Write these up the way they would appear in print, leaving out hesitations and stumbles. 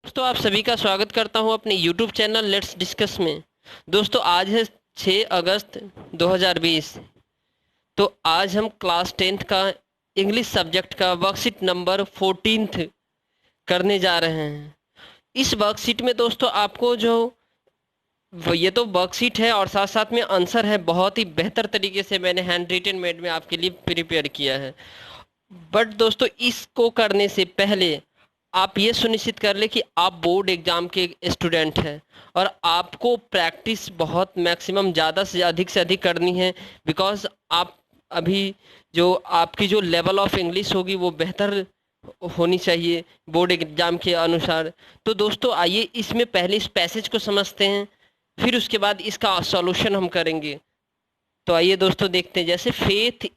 दोस्तों आप सभी का स्वागत करता हूं अपने YouTube चैनल लेट्स डिस्कस में। दोस्तों आज है 6 अगस्त 2020। तो आज हम क्लास 10th का इंग्लिश सब्जेक्ट का वर्कशीट नंबर 14th करने जा रहे हैं। इस वर्कशीट में दोस्तों आपको जो ये तो वर्कशीट है और साथ साथ में आंसर है, बहुत ही बेहतर तरीके से मैंने हैंड रिटन मेड में आपके लिए प्रिपेयर किया है। बट दोस्तों इसको करने से पहले आप ये सुनिश्चित कर ले कि आप बोर्ड एग्जाम के स्टूडेंट हैं और आपको प्रैक्टिस बहुत मैक्सिमम ज़्यादा से अधिक करनी है। बिकॉज आप अभी जो आपकी जो लेवल ऑफ इंग्लिश होगी वो बेहतर होनी चाहिए बोर्ड एग्जाम के अनुसार। तो दोस्तों आइए इसमें पहले इस पैसेज को समझते हैं, फिर उसके बाद इसका सॉल्यूशन हम करेंगे। तो आइए दोस्तों देखते हैं। जैसे फेथ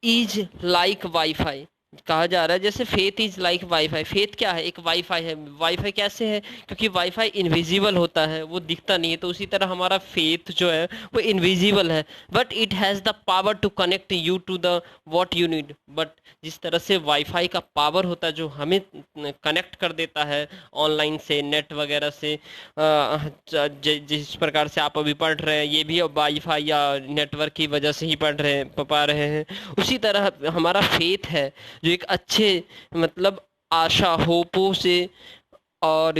इज लाइक वाईफाई कहा जा रहा है, जैसे faith is like wifi. Faith क्या है? एक वाईफाई है। वाईफाई कैसे है? क्योंकि वाईफाई इनविजिबल होता है, वो दिखता नहीं है। तो उसी तरह हमारा फेथ जो है वो इनविजिबल है, but it has the power to connect you to the what you need. But जिस तरह से वाईफाई का पावर होता है जो हमें कनेक्ट कर देता है ऑनलाइन से, नेट वगैरह से, जिस प्रकार से आप अभी पढ़ रहे हैं ये भी वाईफाई या नेटवर्क की वजह से ही पा रहे हैं। उसी तरह हमारा फेथ है जो एक अच्छे मतलब आशा होपों से और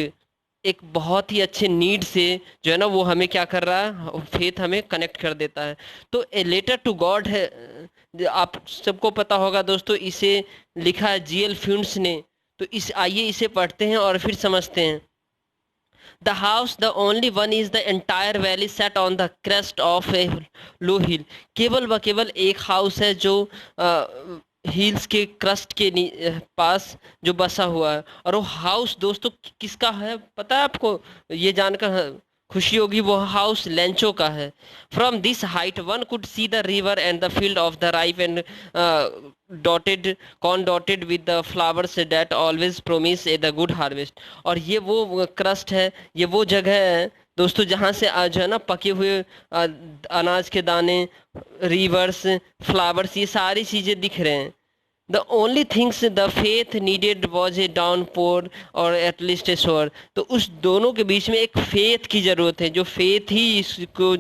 एक बहुत ही अच्छे नीड से जो है ना वो हमें क्या कर रहा है, फेथ हमें कनेक्ट कर देता है। तो ए लेटर टू गॉड है, आप सबको पता होगा दोस्तों, इसे लिखा है जीएल फ्यून्स ने। तो इस आइए इसे पढ़ते हैं और फिर समझते हैं। The house, the only one, is the entire valley set on the crest of a low hill. केवल व केवल एक हाउस है जो हिल्स के क्रस्ट के पास जो बसा हुआ है। और वो हाउस दोस्तों किसका है पता है आपको? ये जानकर खुशी होगी, वो हाउस लेंचो का है। From this height one could see the river and the field of the ripe and dotted corn dotted with the flowers that always promise A the good harvest. और ये वो क्रस्ट है, ये वो जगह है दोस्तों जहाँ से आज है ना पके हुए अनाज के दाने, रिवर्स, फ्लावर्स, ये सारी चीज़ें दिख रहे हैं। The only things the faith needed was a down pour और एटलीस्ट ए शोर। तो उस दोनों के बीच में एक फेथ की ज़रूरत है, जो फेथ ही इसको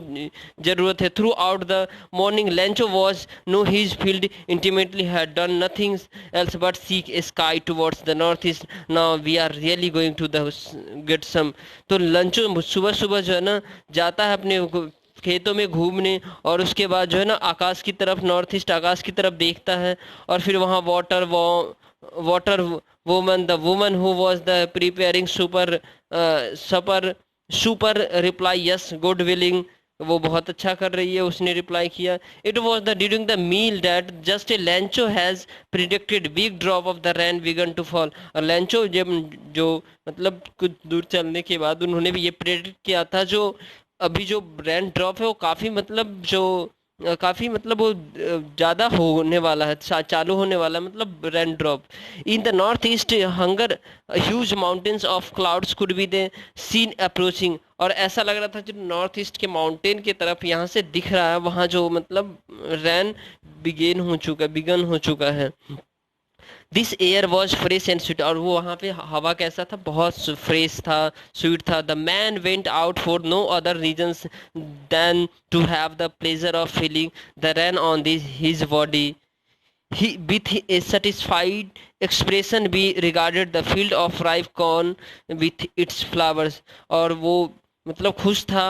ज़रूरत है। Throughout the morning Lencho was know his field intimately had done nothing else but seek a sky towards the north east. Now we are really going to the get some. तो Lencho सुबह सुबह जो है ना जाता है अपने खेतों में घूमने, और उसके बाद जो है ना आकाश की तरफ, नॉर्थ ईस्ट आकाश की तरफ देखता है। और फिर वहाँ water woman, the woman who was the preparing supper reply yes good willing. वो बहुत अच्छा कर रही है, उसने रिप्लाई किया। It was the during the meal that just a Lencho has predicted big drop of the rain began to fall. और Lencho जब जो मतलब कुछ दूर चलने के बाद उन्होंने भी ये प्रेडिक्ट किया था, जो अभी जो रेन ड्रॉप है वो काफ़ी मतलब जो काफ़ी मतलब वो ज़्यादा होने वाला है, चालू होने वाला है, मतलब rain drop. In the north east hunger huge mountains of clouds could be they seen approaching. और ऐसा लग रहा था जो नॉर्थ ईस्ट के माउंटेन की तरफ यहाँ से दिख रहा है, वहाँ जो मतलब रेन बिगन हो चुका है। This air was fresh and sweet. और वो वहाँ पे हवा कैसा था? बहुत फ्रेश था, स्वीट था। The man went out for no other reasons than to have the pleasure of feeling the rain on this his body. He, with a satisfied expression, we regarded the field of ripe corn with its flowers। और वो मतलब खुश था,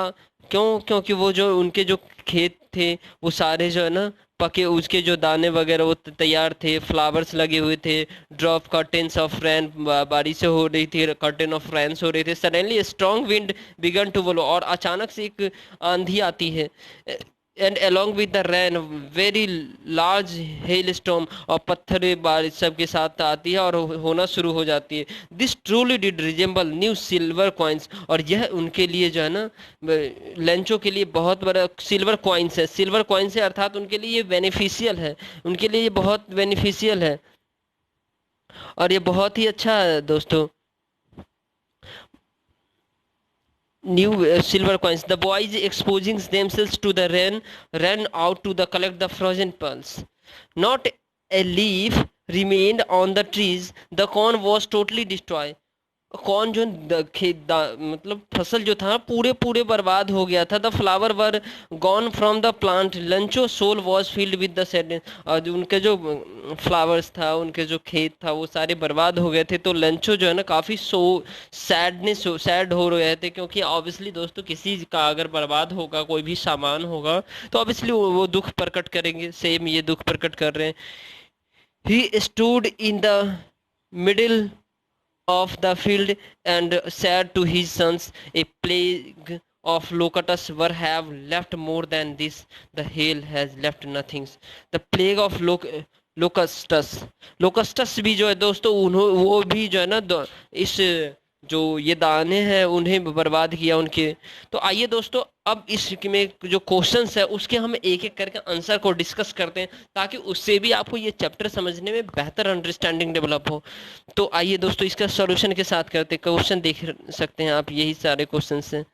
क्यों? क्योंकि वो जो उनके जो खेत थे वो सारे जो है ना पके, उसके जो दाने वगैरह वो तैयार थे, फ्लावर्स लगे हुए थे। ड्रॉप कर्टेन्स ऑफ रैन, बारिश हो रही थी, कर्टेन ऑफ रैन्स हो रहे थे। Suddenly strong wind began to blow. और अचानक से एक आंधी आती है। And along with the rain very large hailstorm, और पत्थर बारिश सबके साथ आती है और होना शुरू हो जाती है। This truly did resemble new silver coins. और यह उनके लिए जो है ना लेंचो के लिए बहुत बड़ा सिल्वर कॉइन्स है। सिल्वर कॉइन्स है अर्थात उनके लिए ये बेनिफिशियल है, उनके लिए ये बहुत बेनिफिशियल है और ये बहुत ही अच्छा है दोस्तों। New silver coins. The boys exposing themselves to the rain ran out to the collect the frozen pearls. Not a leaf remained on the trees. The corn was totally destroyed. कौन जो मतलब फसल जो था पूरे पूरे बर्बाद हो गया था। The flower were gone from the plant, Lencho soul was filled with the sadness. और जो उनके जो फ्लावर्स था, उनके जो खेत था, वो सारे बर्बाद हो गए थे। तो लंचो जो है ना काफ़ी सैड हो रहे थे, क्योंकि ऑब्वियसली दोस्तों किसी का अगर बर्बाद होगा, कोई भी सामान होगा, तो ऑब्वियसली वो दुख प्रकट करेंगे। सेम ये दुख प्रकट कर रहे हैं। He stood in the middle of the field and said to his sons, a plague of locusts were have left more than this, the hail has left nothing. The plague of लोकस्टस भी जो है दोस्तों, वो भी जो है ना इस जो ये दाने हैं उन्हें बर्बाद किया उनके। तो आइए दोस्तों, अब इसमें जो क्वेश्चंस है उसके हम एक एक करके आंसर को डिस्कस करते हैं, ताकि उससे भी आपको ये चैप्टर समझने में बेहतर अंडरस्टैंडिंग डेवलप हो। तो आइए दोस्तों, इसका सॉल्यूशन के साथ करते हैं। क्वेश्चन देख सकते हैं आप, यही सारे क्वेश्चन हैं।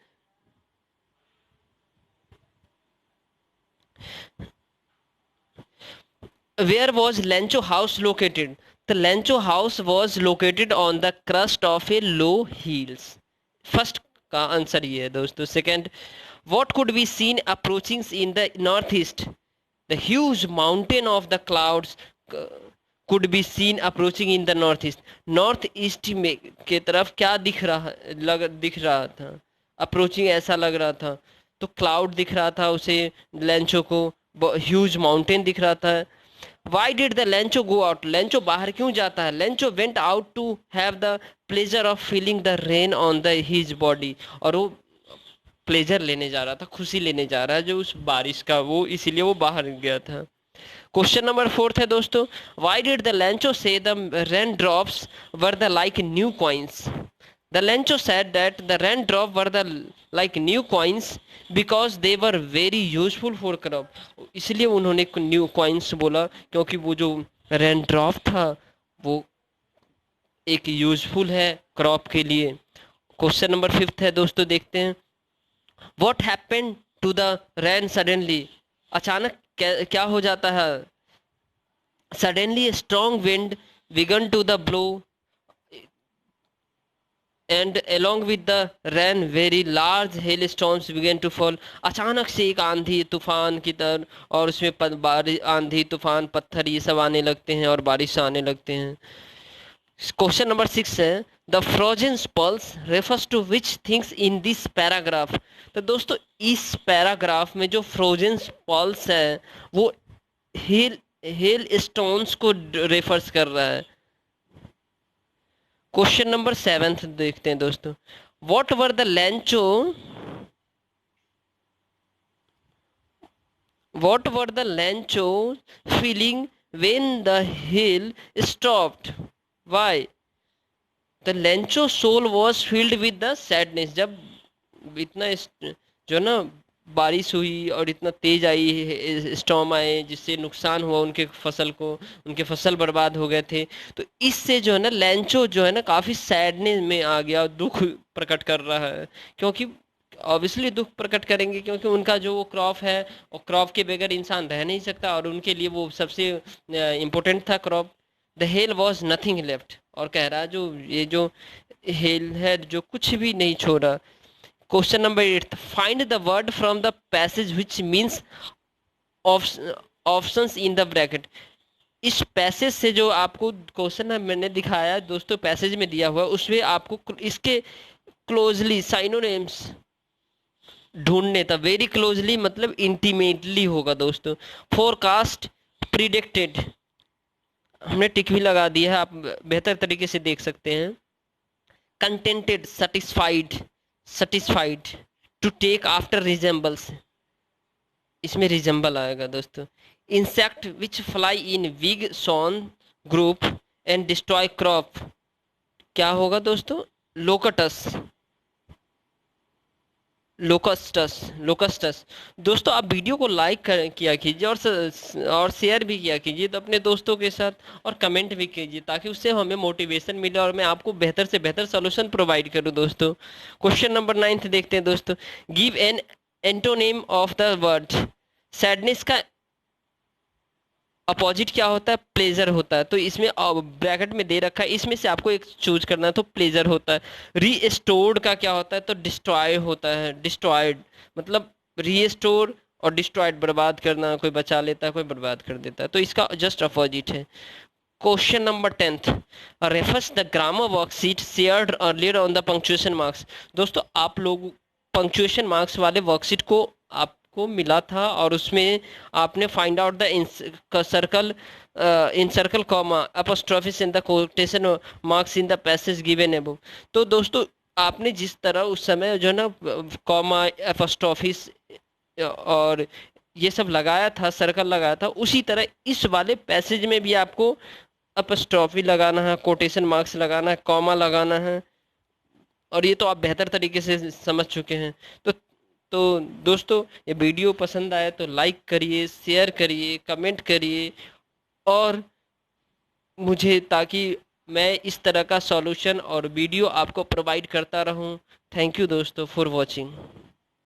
Where was Lancho house located? The Lancho house was located on the crest of a low hills. First का आंसर ये है दोस्तों। Second, what could be seen approaching in the northeast? The huge mountain of the clouds could be seen approaching in the northeast. North east में के तरफ क्या दिख रहा था, अप्रोचिंग ऐसा लग रहा था। तो क्लाउड दिख रहा था उसे, लेंचो को ह्यूज माउंटेन दिख रहा था। Why did the Lencho go out? Lencho बाहर क्यों जाता है? Lencho went out to have the pleasure of feeling the rain on the his body. और वो प्लेजर लेने जा रहा था, खुशी लेने जा रहा है जो उस बारिश का, वो इसीलिए वो बाहर गया था। क्वेश्चन नंबर 4 है दोस्तों, वाई डिड द लेंचो से the rain drops were the like new coins? The Lencho said that the rain drop were the like new coins because they were very useful for crop. इसलिए उन्होंने new coins बोला, क्योंकि वो जो rain drop था वो एक useful है क्रॉप के लिए। क्वेश्चन नंबर 5 है दोस्तों, देखते हैं। What happened to the rain suddenly? अचानक क्या हो जाता है? Suddenly a strong wind began to the blow, and along with the rain very large hailstones began to fall. अचानक से एक आंधी तूफान की तरह, और उसमें बारिश, आंधी तूफान, पत्थर ये सब आने लगते हैं और बारिश आने लगते हैं। क्वेश्चन नंबर 6 है, the frozen pulse refers to which things in this paragraph? तो दोस्तों इस पैराग्राफ में जो फ्रोजन पल्स है वो हेल स्टोन्स को रेफर्स कर रहा है। क्वेश्चन नंबर 7 देखते हैं दोस्तों, what were the Lencho feeling when the hill stopped? Why? The Lencho soul was filled with the sadness. जब इतना जो ना बारिश हुई और इतना तेज आई, स्टॉर्म आए, जिससे नुकसान हुआ उनके फसल को, उनके फसल बर्बाद हो गए थे। तो इससे जो है ना लेंचो जो है ना काफ़ी सैडनेस में आ गया, दुख प्रकट कर रहा है। क्योंकि ऑब्वियसली दुख प्रकट करेंगे, क्योंकि उनका जो वो क्रॉप है, और क्रॉप के बगैर इंसान रह नहीं सकता, और उनके लिए वो सबसे इम्पोर्टेंट था crop. The hell was nothing left, और कह रहा है जो ये जो हेल है जो कुछ भी नहीं छोड़ा। Question number 8, find the word from the passage which means options in the bracket. इस पैसेज से जो आपको क्वेश्चन है मैंने दिखाया दोस्तों, पैसेज में दिया हुआ, उसमें आपको इसके क्लोजली साइनोनिम्स ढूंढने था। वेरी क्लोजली मतलब इंटीमेटली होगा दोस्तों। फोरकास्ट, प्रिडिक्टेड, हमने टिक भी लगा दिया है, आप बेहतर तरीके से देख सकते हैं। Contented, satisfied, to take after resembles, इसमें रिजेंबल आएगा दोस्तों। Insect which fly in big swarm group and destroy crop, क्या होगा दोस्तों? लोकटस, लोकस्टस। दोस्तों आप वीडियो को लाइक किया कीजिए और शेयर भी किया कीजिए तो अपने दोस्तों के साथ, और कमेंट भी कीजिए, ताकि उससे हमें मोटिवेशन मिले और मैं आपको बेहतर से बेहतर सॉल्यूशन प्रोवाइड करूं दोस्तों। क्वेश्चन नंबर 9 देखते हैं दोस्तों, give an antonym of the word. Sadness का अपोजिट क्या होता है, प्लेजर होता है। तो इसमें ब्रैकेट में दे रखा है, इसमें से आपको एक चूज करना है, तो प्लेजर होता है। रीस्टोर्ड का क्या होता है, तो डिस्ट्रॉय होता है, डिस्ट्रॉयड मतलब रीस्टोर और डिस्ट्रॉयड बर्बाद करना, कोई बचा लेता है कोई बर्बाद कर देता है, तो इसका जस्ट अपोजिट है। Question number 10th, refers the grammar worksheet shared earlier on the punctuation marks. दोस्तों आप लोग पंक्चुएशन मार्क्स वाले वर्कशीट को आपको मिला था और उसमें आपने find out the circle in circle comma apostrophes in the quotation marks in the passage given above. तो दोस्तों आपने जिस तरह उस समय जो है ना कॉमा अपोस्ट्रोफिस और ये सब लगाया था, सर्कल लगाया था, उसी तरह इस वाले पैसेज में भी आपको अपस्ट्रॉफी लगाना है, कोटेशन मार्क्स लगाना है, कॉमा लगाना है, और ये तो आप बेहतर तरीके से समझ चुके हैं। तो दोस्तों ये वीडियो पसंद आए तो लाइक करिए, शेयर करिए, कमेंट करिए, और मुझे, ताकि मैं इस तरह का सॉल्यूशन और वीडियो आपको प्रोवाइड करता रहूं। थैंक यू दोस्तों फॉर वॉचिंग।